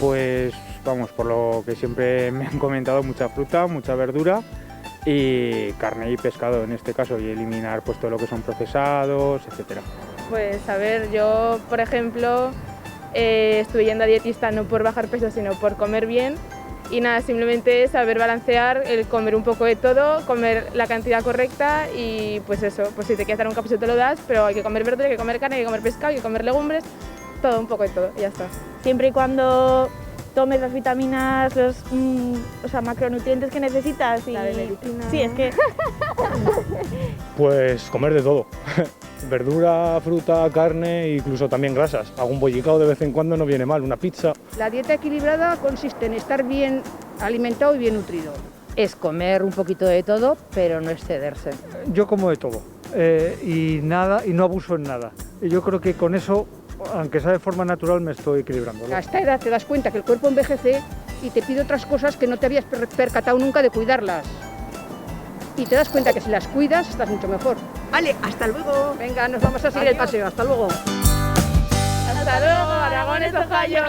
Pues vamos, por lo que siempre me han comentado, mucha fruta, mucha verdura y carne y pescado en este caso, y eliminar pues todo lo que son procesados, etcétera. Pues a ver, yo por ejemplo estuve yendo a dietista no por bajar peso sino por comer bien y nada, simplemente saber balancear, el comer un poco de todo, comer la cantidad correcta y pues eso, pues si te quieres dar un capricho te lo das, pero hay que comer verdura, hay que comer carne, hay que comer pescado, hay que comer legumbres, todo, un poco de todo y ya está. Siempre y cuando tomes las vitaminas, los macronutrientes que necesitas. Y La de medicina. Sí, es que Pues comer de todo. Verdura, fruta, carne e incluso también grasas. Algún bollicao de vez en cuando no viene mal, una pizza. La dieta equilibrada consiste en estar bien alimentado y bien nutrido. Es comer un poquito de todo, pero no excederse. Yo como de todo y no abuso en nada. Y yo creo que con eso, aunque sea de forma natural, me estoy equilibrando. A esta edad te das cuenta que el cuerpo envejece y te pide otras cosas que no te habías percatado nunca de cuidarlas. Y te das cuenta que si las cuidas estás mucho mejor. Vale, hasta luego. Venga, nos vamos a seguir el paseo. Hasta luego. Hasta luego, Aragones, Ohio.